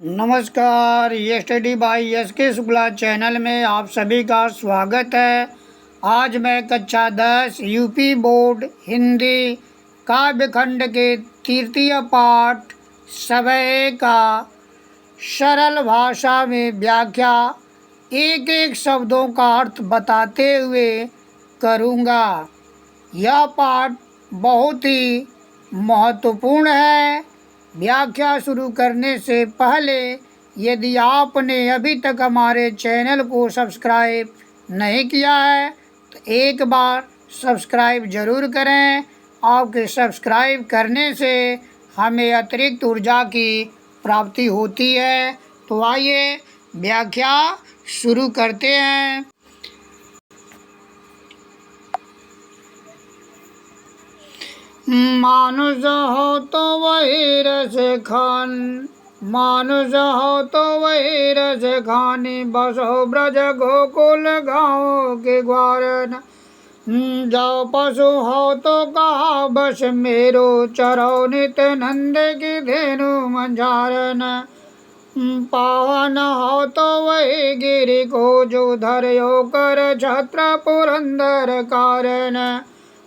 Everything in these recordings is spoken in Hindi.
नमस्कार, ये study bye SK. Shukla channel में आप सभी का स्वागत है। आज मैं कक्षा 10 यूपी बोर्ड हिंदी काव्य खंड के तृतीय पाठ समय का सरल भाषा में व्याख्या एक एक शब्दों का अर्थ बताते हुए करूँगा। यह पाठ बहुत ही महत्वपूर्ण है। व्याख्या शुरू करने से पहले यदि आपने अभी तक हमारे चैनल को सब्सक्राइब नहीं किया है तो एक बार सब्सक्राइब ज़रूर करें। आपके सब्सक्राइब करने से हमें अतिरिक्त ऊर्जा की प्राप्ति होती है। तो आइए व्याख्या शुरू करते हैं। मानुष हो तो वही रस खान, मानुष हो तो वही रस खानी, बसो ब्रज गोकुल गाँव के ग्वारन। जाओ पशु हो तो कहा बस मेरो, चरो नित नंद की धेनु मंझारन। पावन हो तो वही गिरि को, जो धर्यो कर छत्र पुरंदर कारण।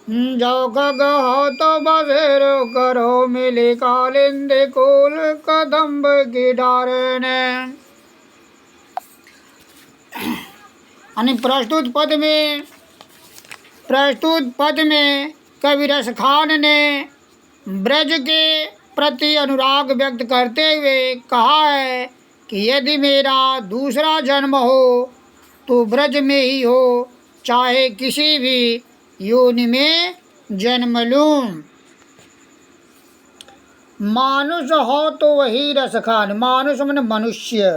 जो खग हो तो बसेरो करो, मिली कालिंद कुल कदम्ब की डारन। प्रस्तुत पद में कवि रस खान ने ब्रज के प्रति अनुराग व्यक्त करते हुए कहा है कि यदि मेरा दूसरा जन्म हो तो ब्रज में ही हो, चाहे किसी भी योनि में जन्म लूं। मानुष हो तो वही रस खान, मानुष मन मनुष्य,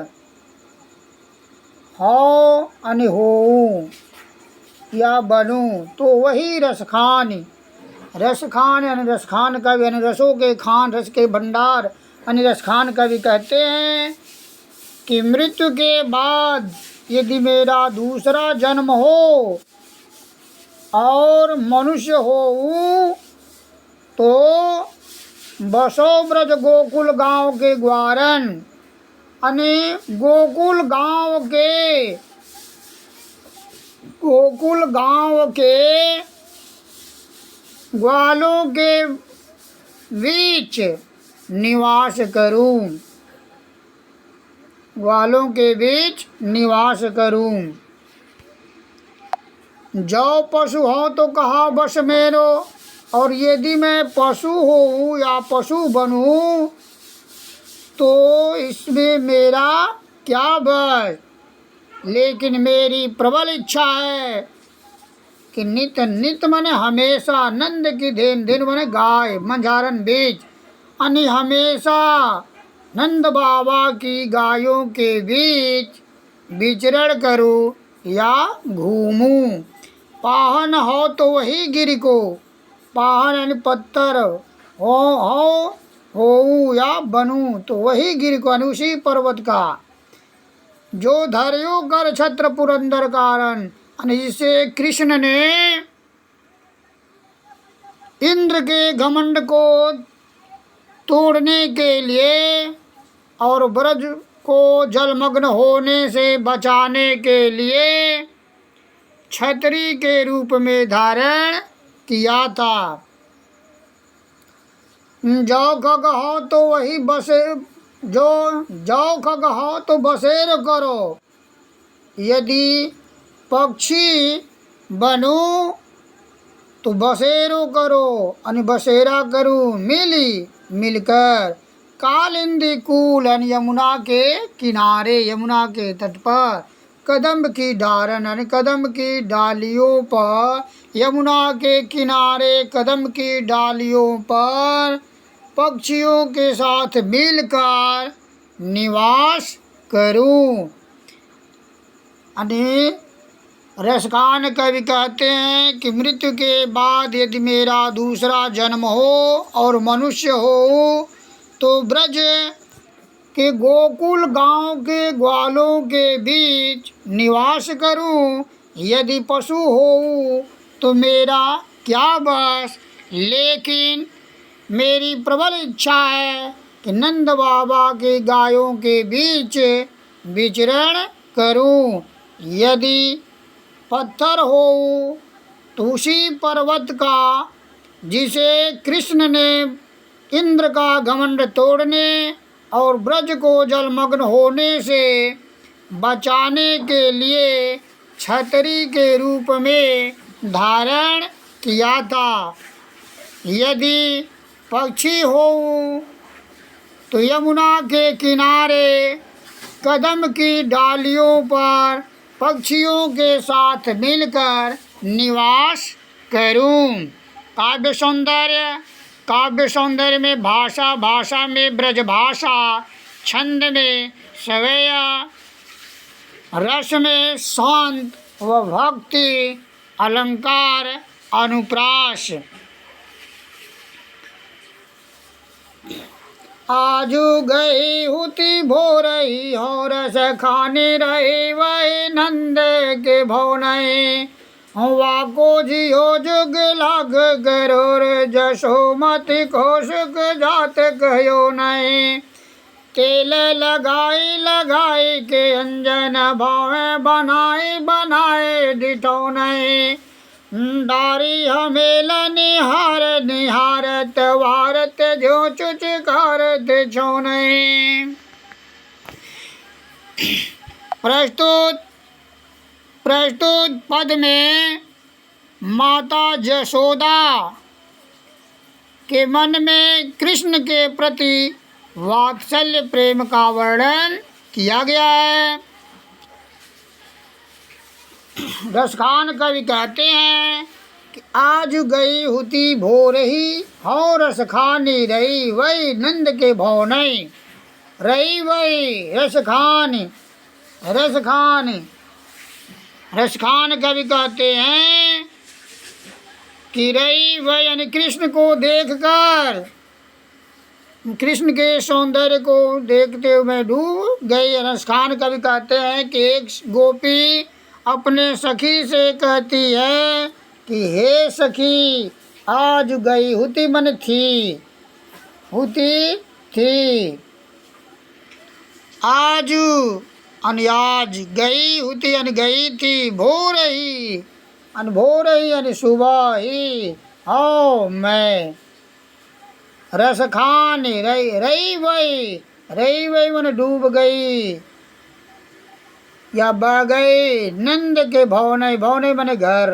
हो अनि हो या बनूं तो वही रस खान। रस खान यानी रस खान कवि, यानी रसों के खान, रस के भंडार यानी रस खान कवि कहते हैं कि मृत्यु के बाद यदि मेरा दूसरा जन्म हो और मनुष्य हो तो बसो ब्रज गोकुल गांव के ग्वारन, यानी गोकुल गांव के ग्वालों के बीच निवास करूं, ग्वालों के बीच निवास करूं। जो पशु हो तो कहा बस मेरो, और यदि मैं पशु हूँ या पशु बनूँ तो इसमें मेरा क्या बस, लेकिन मेरी प्रबल इच्छा है कि नित नित मने हमेशा, नंद की धेन, धेन मने गाय, मंझारन बीच, यानी हमेशा नंद बाबा की गायों के बीच विचरण करूँ या घूमूं। पाहन हो तो वही गिरि को, पाहन यानी पत्थर, हो या बनूं तो वही गिरि को, यानी उसी पर्वत का, जो धर्यो कर छत्र पुरंदर कारण, यानी जिसे कृष्ण ने इंद्र के घमंड को तोड़ने के लिए और ब्रज को जलमग्न होने से बचाने के लिए छतरी के रूप में धारण किया था। जो खग हो तो वही बसे, जो खग हो तो बसेर करो, यदि पक्षी बनूं तो बसेरो करो, यानी बसेरा करूं, मिलकर कालिंदी कूल, यानी यमुना के किनारे, यमुना के तट पर, कदम्ब की डारन, यानी कदम्ब की डालियों पर, यमुना के किनारे कदम्ब की डालियों पर पक्षियों के साथ मिलकर निवास करूं। यानी रसखान कवि कहते हैं कि मृत्यु के बाद यदि मेरा दूसरा जन्म हो और मनुष्य हो तो ब्रज के गोकुल गांव के ग्वालों के बीच निवास करूं। यदि पशु हो तो मेरा क्या बस, लेकिन मेरी प्रबल इच्छा है कि नंद बाबा की गायों के बीच विचरण करूं। यदि पत्थर हो तो उसी पर्वत का जिसे कृष्ण ने इंद्र का घमंड तोड़ने और ब्रज को जलमग्न होने से बचाने के लिए छतरी के रूप में धारण किया था। यदि पक्षी हो तो यमुना के किनारे कदम की डालियों पर पक्षियों के साथ मिलकर निवास करूं। काव्य सौंदर्य में भाषा, भाषा में ब्रज भाषा, छंद में सवेय, रस में शांत व भक्ति, अलंकार अनुप्रास। आजू गई हुती भोरही हो रस खाने रहे वही नंद के भवनई। वाको जियो जुग लाग गरोर जसोमति को सुख जात कहो नहीं। तेल लगाई लगाई के अंजन भावे बनाए बनाए दिठो नहीं। डारी हमेल निहार निहारत वारत जो चुचकारत छो नहीं। प्रस्तुत पद में माता यशोदा के मन में कृष्ण के प्रति वात्सल्य प्रेम का वर्णन किया गया है। रसखान कवि कहते हैं कि आज गई हुती भोरही हो रस खानी रही वही नंद के भवनई। रही वही रसखान कवि कहते हैं कि रही वही यानी कृष्ण को देखकर, कृष्ण के सौंदर्य को देखते हुए मैं डूब गई। रसखान कवि कहते हैं कि एक गोपी अपने सखी से कहती है कि हे सखी आज गई हुती मन थी, हुती थी। आज आज गई हुती अन गई थी, भोर ही यानी सुबह ही हो मैं। रस खान रही वही मन डूब गई या बह गई नंद के भवनई मने घर।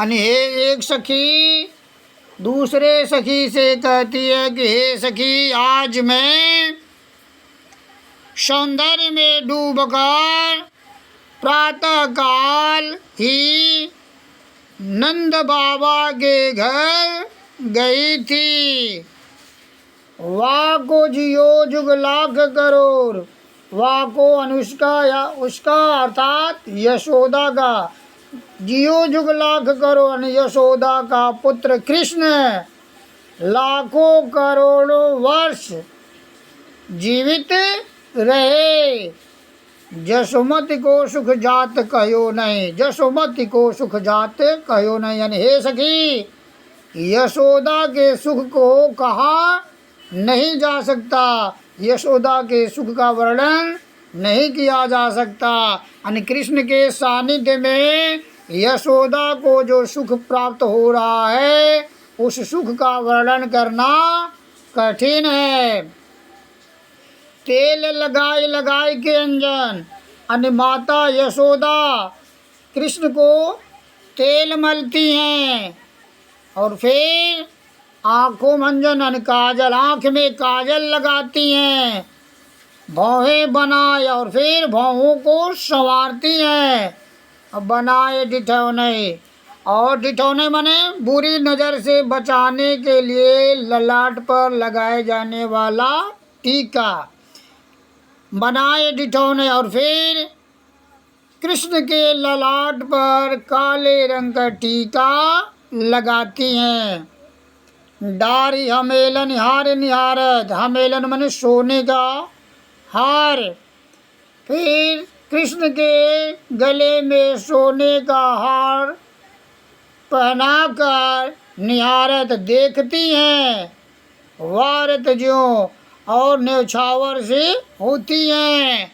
अने एक सखी दूसरे सखी से कहती है कि हे सखी आज मैं सौंदर्य में डूबकर प्रातः काल ही नंद बाबा के घर गई थी। वाह को जियो जुग लाख करोड़, वाह को अनुष्का या उसका अर्थात यशोदा का, जियो जुग लाख करोड़ यशोदा का पुत्र कृष्ण लाखों करोड़ों वर्ष जीवित रहे। जसोमति को सुख जात कहो नहीं, जसोमति को सुख जात कहो नहीं। यानी हे सखी यशोदा के सुख को कहा नहीं जा सकता, यशोदा के सुख का वर्णन नहीं किया जा सकता। यानी कृष्ण के सानिध्य में यशोदा को जो सुख प्राप्त हो रहा है उस सुख का वर्णन करना कठिन है। तेल लगाई लगाई के अंजन, अन्य माता यशोदा कृष्ण को तेल मलती हैं और फिर आँखों मंजन अन्य काजल, आँख में काजल लगाती हैं, भौहें बनाए और फिर भौहों को संवारती हैं। अब बनाए डिठौने, और डिठौने माने बुरी नज़र से बचाने के लिए ललाट पर लगाए जाने वाला टीका। बनाए डिठौने और फिर कृष्ण के ललाट पर काले रंग का टीका लगाती हैं। डारी हमेलन हार निहारत, हमेलन माने सोने का हार, फिर कृष्ण के गले में सोने का हार पहनाकर निहारत देखती हैं। वारत ज्यों और न्यौछावर से होती हैं।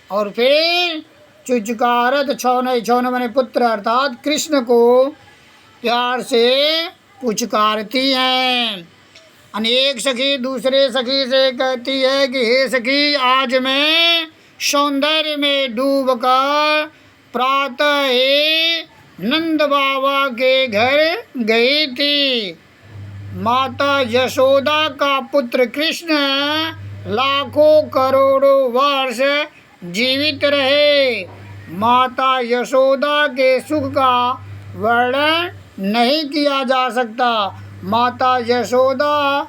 और फिर चुचकारत छौने छौने मैंने पुत्र अर्थात कृष्ण को प्यार से पुचकारती हैं। अनेक सखी दूसरे सखी से कहती है कि हे सखी, आज मैं सौंदर्य में डूबकर प्रातः ही नंद बाबा के घर गई थी। माता यशोदा का पुत्र कृष्ण लाखों करोड़ों वर्ष जीवित रहे। माता यशोदा के सुख का वर्णन नहीं किया जा सकता। माता यशोदा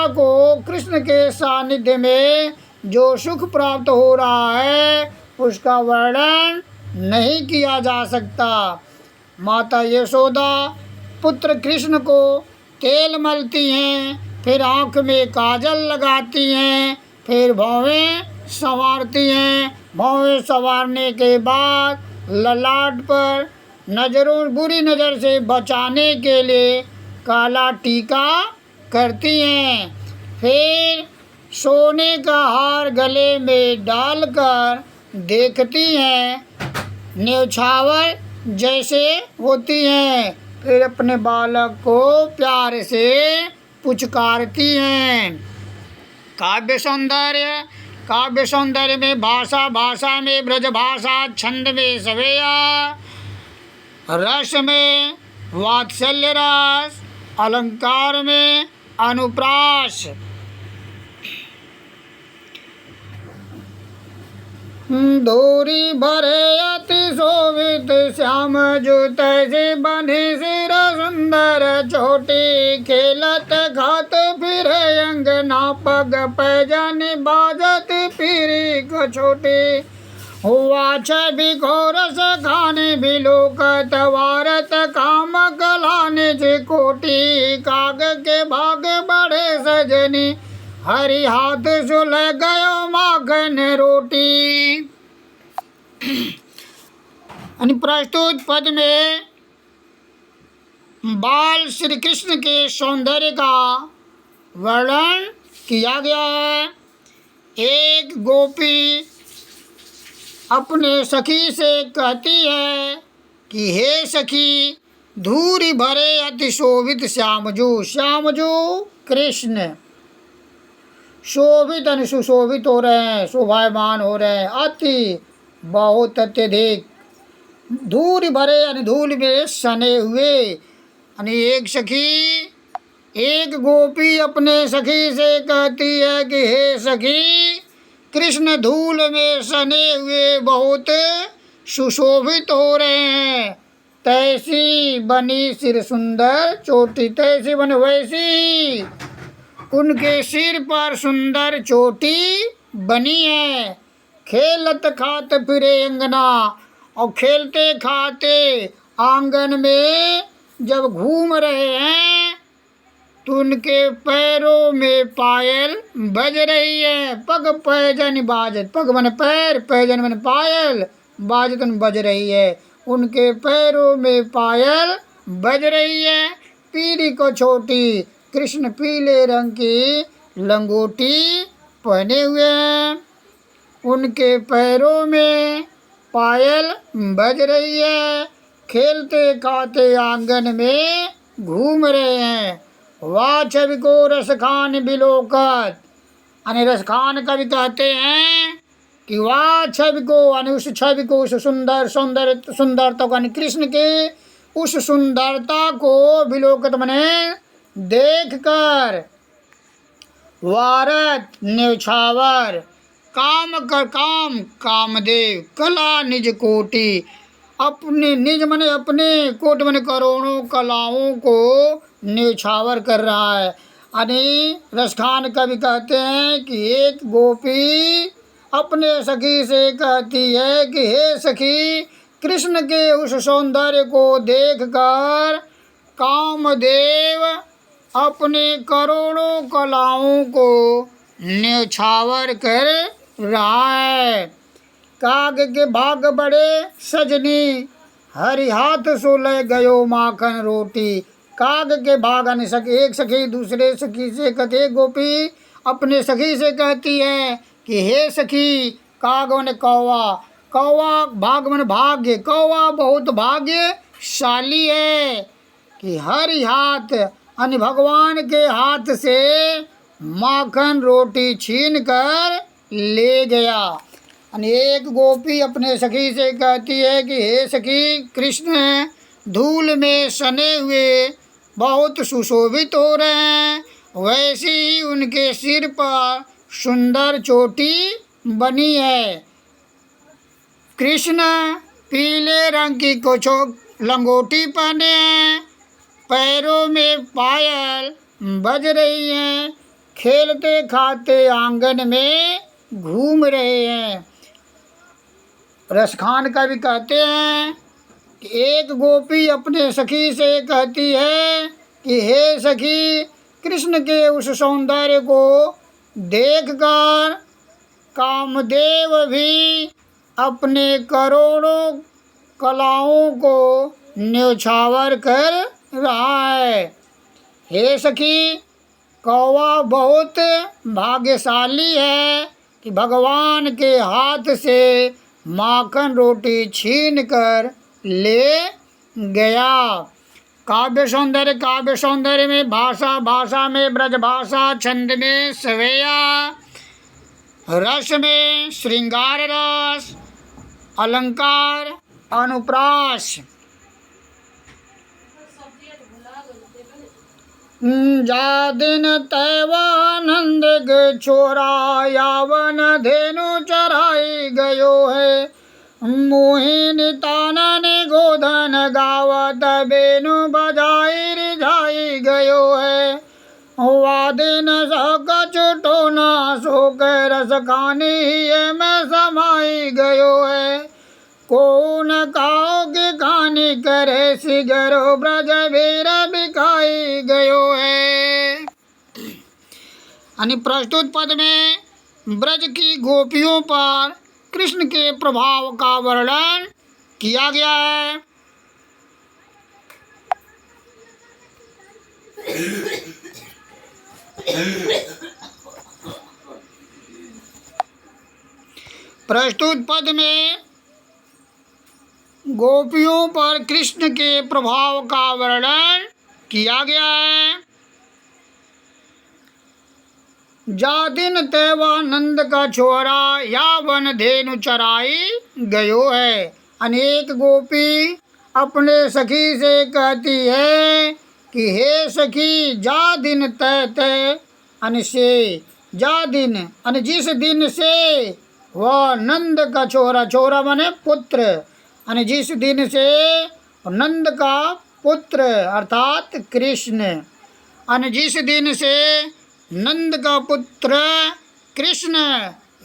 को कृष्ण के सानिध्य में जो सुख प्राप्त हो रहा है उसका वर्णन नहीं किया जा सकता। माता यशोदा पुत्र कृष्ण को तेल मलती हैं, फिर आँख में काजल लगाती हैं, फिर भौवें संवारती हैं। भौवें संवारने के बाद ललाट पर बुरी नज़र से बचाने के लिए काला टीका करती हैं। फिर सोने का हार गले में डालकर देखती हैं, न्यौछावर जैसे होती हैं। फिर अपने बालक को प्यार से पुचकारती हैं। काव्य सौंदर्य में भाषा में ब्रज भाषा, छंद में सवेया, रस में वात्सल्य रस, अलंकार में अनुप्रास। धूरी भरे अति शोभित श्याम जूत से बने सिर सुंदर चोटी, खेलत घात फिर अंगना पग पैजन बाजत फिरी कछोटी। हुआ छवि घोरस खाने बिलोकत वारत काम कलाने जे कोटी। काग के भाग बढ़े सजनी हरि हाथ सुल गयो माखन रोटी। प्रस्तुत पद में बाल श्री कृष्ण के सौंदर्य का वर्णन किया गया है। एक गोपी अपने सखी से कहती है कि हे सखी, धूरी भरे अति शोभित श्यामजू कृष्ण शोभित यानी सुशोभित हो रहे हैं, शोभायमान हो रहे हैं, अति बहुत अत्यधिक। धूल भरे यानी धूल में सने हुए। यानी एक गोपी अपने सखी से कहती है कि हे सखी, कृष्ण धूल में सने हुए बहुत सुशोभित हो रहे हैं। तैसी बनी सिर सुंदर चोटी, तैसी बने वैसी उनके सिर पर सुंदर चोटी बनी है। खेलत खात फिरे अंगना, और खेलते खाते आंगन में जब घूम रहे हैं तो उनके पैरों में पायल बज रही है। पग पैजन बाजत, पग मन पैर, पैजन मन पायल, बाजतन बज रही है। उनके पैरों में पायल बज रही है। पीली को छोटी, कृष्ण पीले रंग की लंगोटी पहने हुए हैं। उनके पैरों में पायल बज रही है। खेलते खाते आंगन में घूम रहे हैं। वाह छवि को रसखान बिलोकत, यानी रसखान कवि कहते हैं कि वाह छवि को, यानी उस छवि को, उस सुंदरता को, यानी कृष्ण के उस सुंदरता को बिलोकत मने देखकर। वारत न्यौछावर, कामदेव, कला निज कोटि, अपने निज मने अपने, कोट मने करोड़ों कलाओं को न्यौछावर कर रहा है। यानी रसखान कवि कहते हैं कि एक गोपी अपने सखी से कहती है कि हे सखी, कृष्ण के उस सौंदर्य को देखकर कामदेव अपने करोड़ों कलाओं को न्यौछावर कर रहा है। काग के भाग बड़े सजनी, हरि हाथ सोले गयो माखन रोटी। काग के भागन सखी। एक सखी दूसरे सखी से कहती, एक गोपी अपने सखी से कहती है कि हे सखी, काग ने कौवा, कौवा भाग मन भाग्य, कौवा बहुत भाग्यशाली है कि हर हाथ अन्य भगवान के हाथ से माखन रोटी छीन कर ले गया। एक गोपी अपने सखी से कहती है कि हे सखी, कृष्ण धूल में सने हुए बहुत सुशोभित हो रहे हैं, वैसे ही उनके सिर पर सुंदर चोटी बनी है। कृष्ण पीले रंग की कुछ लंगोटी पहने हैं, पैरों में पायल बज रही हैं, खेलते खाते आंगन में घूम रहे हैं। रसखान का भी कहते हैं कि एक गोपी अपने सखी से कहती है कि हे सखी, कृष्ण के उस सौंदर्य को देखकर कामदेव भी अपने करोड़ों कलाओं को न्योछावर कर रहा है। हे सखी, कौवा बहुत भाग्यशाली है कि भगवान के हाथ से माखन रोटी छीन कर ले गया। काव्य सौंदर्य में भाषा, भाषा में ब्रज भाषा, छंद में सवेया, रस में श्रृंगार रस, अलंकार अनुप्रास। जा दिन तैवानंद के छोरा, यावन धेनु चराई गयो है, मोहिनी तानन गोधन गावत, बेनु बजाई रिझाई गयो है। वादिन सकच टोना शोक, रस खानी में समाई गयो है। कौन काओ की कहानी करे, सिगरो ब्रज वीर बिकाई गयो है। प्रस्तुत पद में ब्रज की गोपियों पर कृष्ण के प्रभाव का वर्णन किया गया है। प्रस्तुत पद में गोपियों पर कृष्ण के प्रभाव का वर्णन किया गया है। जा दिन तैवानंद का छोरा, या वन धेनु चराई गयो है। अनेक गोपी अपने सखी से कहती है कि हे सखी, जा दिन तय तय अन से, जा दिन अन जिस दिन से वह नंद का छोरा, छोरा माने पुत्र, अन जिस दिन से नंद का पुत्र अर्थात कृष्ण, अन जिस दिन से नंद का पुत्र कृष्ण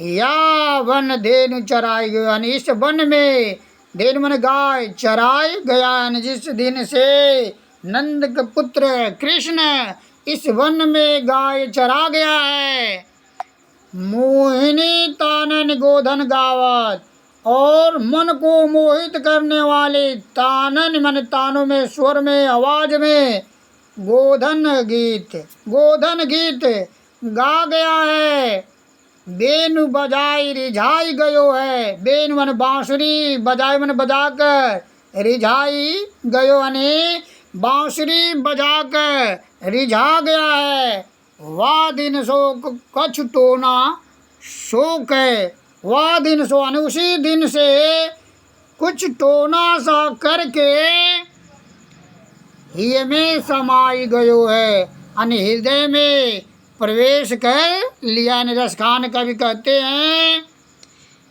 या वन धेनु चराई गया, इस वन में धेनु मन गाय चराई गया। जिस दिन से नंद का पुत्र कृष्ण इस वन में गाय चरा गया है। मोहिनी तानन गोधन गावत, और मन को मोहित करने वाले तानन मन तानों में, स्वर में, आवाज में गोधन गीत गा गया है। बेनु बजाई रिझाई गयो है, बेनु मन बांसुरी, बजाई मन बजाकर, रिझाई गयो यानी बांसुरी बजाकर रिझा गया है। वाह दिन सो कछु टोना शोक है, वाह दिन सो यानी उसी दिन से कुछ टोना सा करके हृदय में समाई गयो है, यानी हृदय में प्रवेश कर लिया। रसखान कवि कहते हैं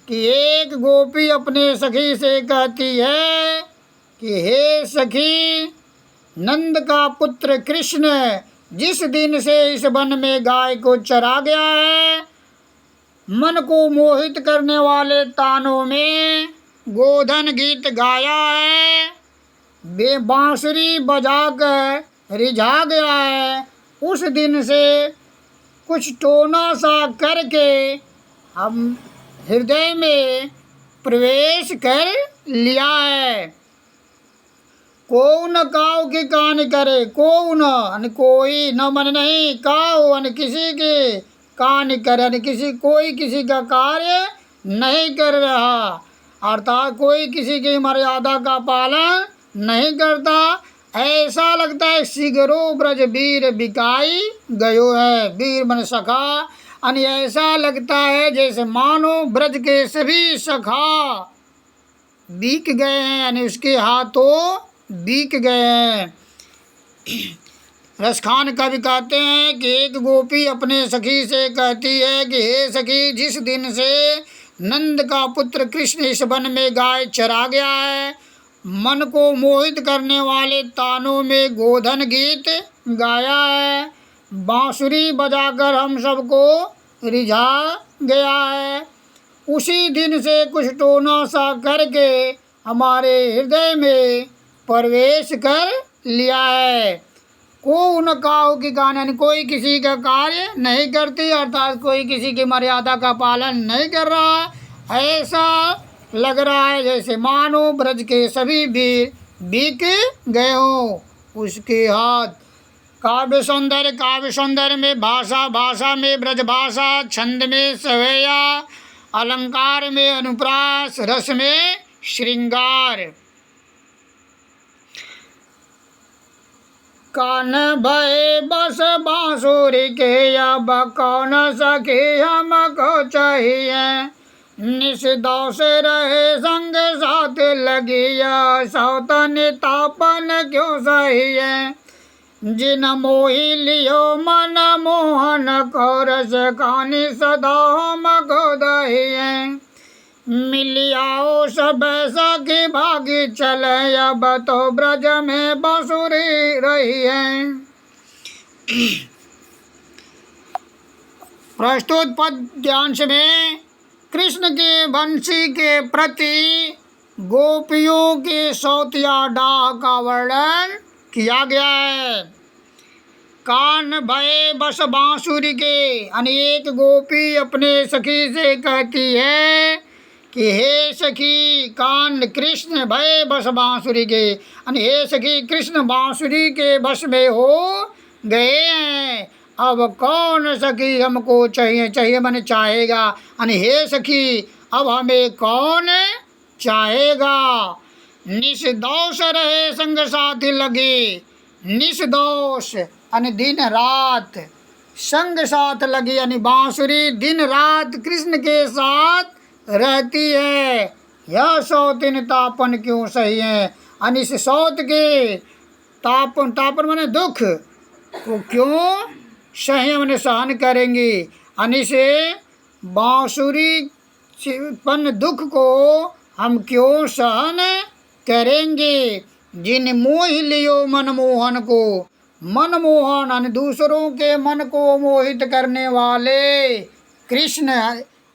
कि एक गोपी अपने सखी से कहती है कि हे सखी, नंद का पुत्र कृष्ण जिस दिन से इस वन में गाय को चरा गया है, मन को मोहित करने वाले तानों में गोधन गीत गाया है, बांसुरी बजाकर रिझा गया है, उस दिन से कुछ टोना सा करके हम हृदय में प्रवेश कर लिया है। को न काऊ की कान करे, को न कोई न मन नहीं, काऊ अन किसी के कान करे, किसी कोई किसी का कार्य नहीं कर रहा, अर्थात कोई किसी की मर्यादा का पालन नहीं करता। ऐसा लगता है सिगरो ब्रज वीर बिकाई गयो है, वीर मन सखा, यानी ऐसा लगता है जैसे मानो ब्रज के सभी सखा बिक गए हैं, यानी उसके हाथों बिक गए हैं। रसखान कवि कहते हैं कि एक गोपी अपने सखी से कहती है कि हे सखी, जिस दिन से नंद का पुत्र कृष्ण इस वन में गाय चरा गया है, मन को मोहित करने वाले तानों में गोधन गीत गाया है, बांसुरी बजाकर हम सबको रिझा गया है, उसी दिन से कुछ टोना सा करके हमारे हृदय में प्रवेश कर लिया है। को न काऊ की कान, यानी कोई किसी का कार्य नहीं करती, अर्थात कोई किसी की मर्यादा का पालन नहीं कर रहा है। ऐसा लग रहा है जैसे मानो ब्रज के सभी वीर बिक गए हों उसके हाथ। काव्य सौंदर्य में भाषा, भाषा में ब्रज भाषा, छंद में सवैया, अलंकार में अनुप्रास, रस में श्रृंगार। कान भय बस बांसुरी के, अब कौन सके हमको चाहिए, निस दौ से रहे संग साथ लगिया, सौतन तापन क्यों सही है, जिन मोहि लियो मन मोहन को, रस खानी सदा हमको दही है, मिलियाओ सब सखी भागी चले, अब तो ब्रज में बांसुरी रही है। प्रस्तुत पद्यांश में कृष्ण के बंशी के प्रति गोपियों के सौतिया डाह का वर्णन किया गया है। कान भय बस बांसुरी के, अनेक गोपी अपने सखी से कहती है कि हे सखी, कान कृष्ण भय बस बांसुरी के, यानी हे सखी, कृष्ण बांसुरी के बस में हो गए हैं, अब कौन सखी हमको चाहिए मैंने चाहेगा, यानी हे सखी अब हमें कौन चाहेगा। निष्दोष रहे संग साथी लगे, निष्दोष यानी दिन रात, संग साथ लगी यानी बांसुरी दिन रात कृष्ण के साथ रहती है। यह सौतिन तापन क्यों सही है, यानी इस सौत के तापन माने दुख को क्यों सही मैंने सहन करेंगी, यानी से बांसुरी पन दुख को हम क्यों सहन करेंगे। जिन मोह लियो मनमोहन को, मनमोहन यानी दूसरों के मन को मोहित करने वाले कृष्ण,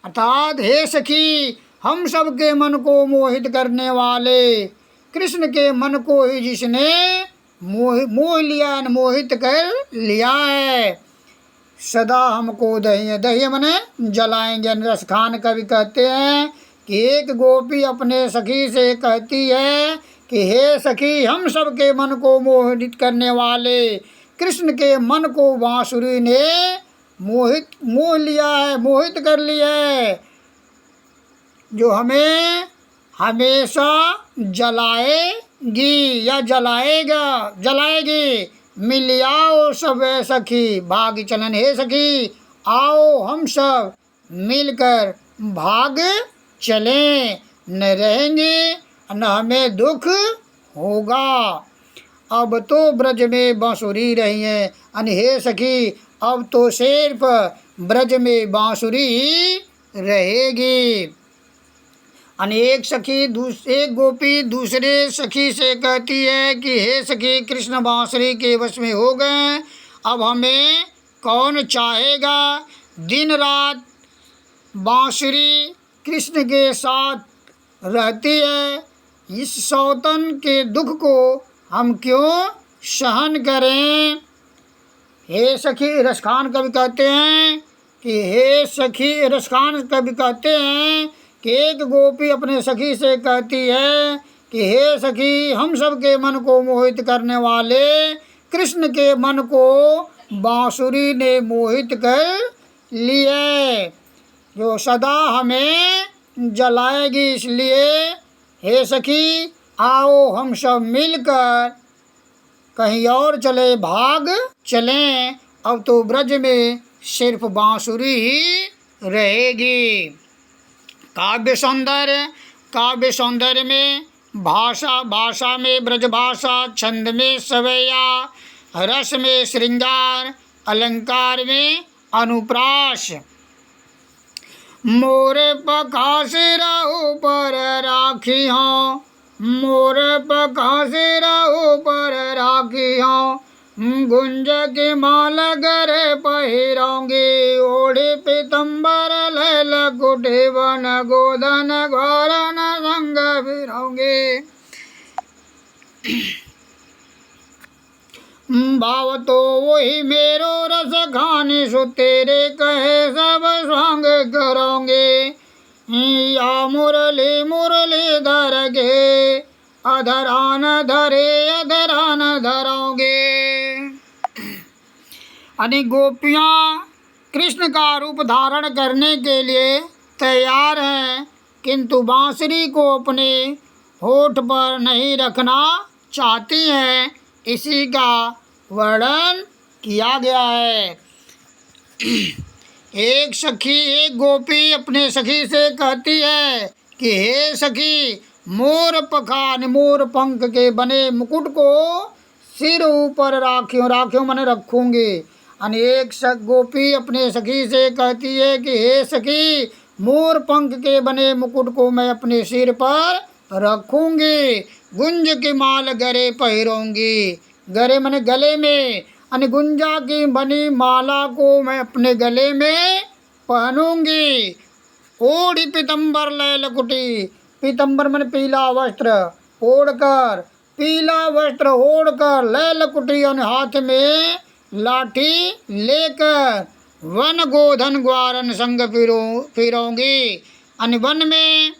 अर्थात हे सखी हम सब के मन को मोहित करने वाले कृष्ण के मन को ही जिसने मोह लिया, मोहित कर लिया है, सदा हमको दही, दही मने जलाएंगे। रसखान कवि कहते हैं कि एक गोपी अपने सखी से कहती है कि हे सखी, हम सब के मन को मोहित करने वाले कृष्ण के मन को बांसुरी ने मोह लिया है, मोहित कर लिया है, जो हमें हमेशा जलाएगी या जलाएगी। मिलियाओ सब सखी भाग चलन, हे सखी आओ हम सब मिलकर भाग चलें, न रहेंगे न हमें दुख होगा। अब तो ब्रज में बांसुरी रही है, यानी हे सखी अब तो सिर्फ ब्रज में बांसुरी ही रहेगी। अनेक सखी एक गोपी दूसरे सखी से कहती है कि हे सखी, कृष्ण बांसुरी के वश में हो गए, अब हमें कौन चाहेगा। दिन रात बांसुरी कृष्ण के साथ रहती है, इस सौतन के दुख को हम क्यों सहन करें। हे सखी, रसखान कवि कहते हैं कि हे सखी, रसखान कवि कहते हैं कि एक गोपी अपने सखी से कहती है कि हे सखी, हम सब के मन को मोहित करने वाले कृष्ण के मन को बांसुरी ने मोहित कर लिए, जो सदा हमें जलाएगी। इसलिए हे सखी, आओ हम सब मिलकर कहीं और चले, भाग चलें। अब तो ब्रज में सिर्फ बांसुरी ही रहेगी। काव्य सौंदर्य में भाषा में ब्रजभाषा, छंद में सवैया, रस में श्रृंगार, अलंकार में अनुप्रास। मोर पखा सिरा ऊपर राखी हों, मोर पखा सिरा ऊपर राखी हों, गुंज के माल गरे पहिरोंगी, ओढ़ी पीतम्बर लैल कुटी वन गोदन घोरन संग फिरोंगी। भाव तो वही मेरो रस खानी, सो तेरे कहे सब स्वांग करोगे। या मुरली मुरली धर के, अधरान धरे अधरान धरोगे। अनि गोपियाँ कृष्ण का रूप धारण करने के लिए तैयार हैं, किंतु बांसुरी को अपने होठ पर नहीं रखना चाहती हैं। इसी का वर्णन किया गया है। एक गोपी अपने सखी से कहती है कि हे सखी, मोर पखा, मोर पंख के बने मुकुट को सिर ऊपर राखियों मैंने रखूंगी। अनि एक गोपी अपने सखी से कहती है कि हे सखी, मोर पंख के बने मुकुट को मैं अपने सिर पर रखूंगी, गुंज की माल गरे पहिरोंगी। गरे मैंने गले में, अनि गुंजा की बनी माला को मैं अपने गले में पहनूंगी। ओढ़ी पीतम्बर लैल कुटी, पीतम्बर मैंने पीला वस्त्र ओढ़कर, पीला वस्त्र ओढ़कर, लैल कुटी और हाथ में लाठी लेकर, वन गोधन ग्वारन संग फिरोंगी। अनि वन में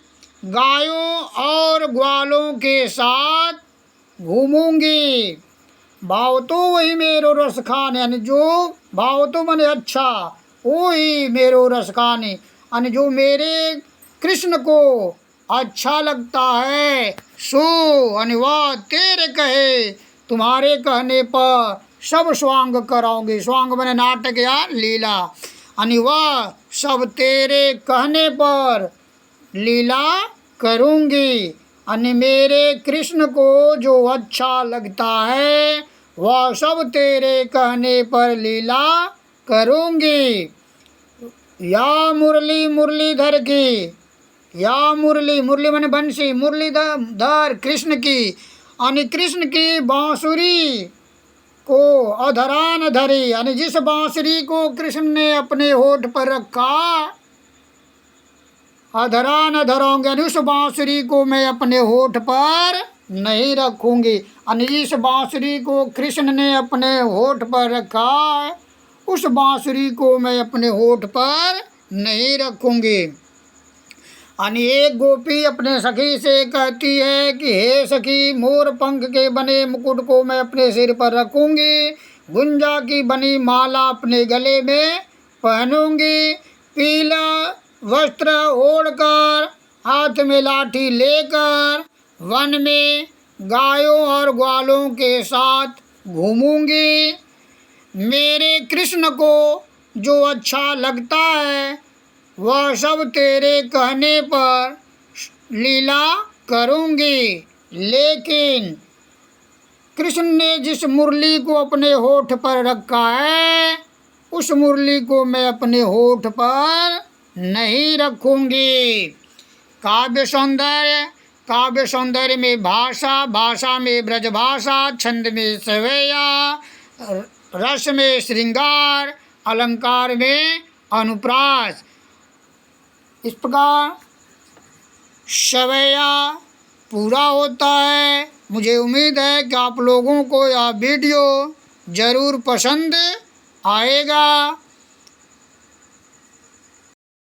गायों और ग्वालों के साथ घूमूंगी। भाव तो वही मेरो रस खाने, यानी जो भाव तो मैंने अच्छा, वही मेरो रस खाने, यानी जो मेरे कृष्ण को अच्छा लगता है सो, यानी वह तेरे कहे, तुम्हारे कहने पर सब स्वांग कराऊंगी। स्वांग मैंने नाटक या लीला, यानी वह सब तेरे कहने पर लीला करूंगी। यानी मेरे कृष्ण को जो अच्छा लगता है वह सब तेरे कहने पर लीला करूंगी। या मुरली मुरलीधर की, या मुरली मैंने बंसी, मुरलीधर कृष्ण की, यानी कृष्ण की बांसुरी को अधरान धरी, यानी जिस बांसुरी को कृष्ण ने अपने होठ पर रखा, अधरान धरोंगे, यानी उस बांसुरी को मैं अपने होठ पर नहीं रखूंगी। यानी जिस बांसुरी को कृष्ण ने अपने होठ पर रखा, उस बांसुरी को मैं अपने होठ पर नहीं रखूंगी। यानी एक गोपी अपने सखी से कहती है कि हे सखी, मोर पंख के बने मुकुट को मैं अपने सिर पर रखूंगी, गुंजा की बनी माला अपने गले में पहनूंगी, पीला वस्त्र ओढ़कर, हाथ में लाठी लेकर, वन में गायों और ग्वालों के साथ घूमूंगी। मेरे कृष्ण को जो अच्छा लगता है वह सब तेरे कहने पर लीला करूंगी। लेकिन कृष्ण ने जिस मुरली को अपने होठ पर रखा है, उस मुरली को मैं अपने होठ पर नहीं रखूंगी। काव्य सौंदर्य में भाषा में ब्रजभाषा, छंद में सवैया, रस में श्रृंगार, अलंकार में अनुप्रास। इस प्रकार सवैया पूरा होता है। मुझे उम्मीद है कि आप लोगों को यह वीडियो ज़रूर पसंद आएगा।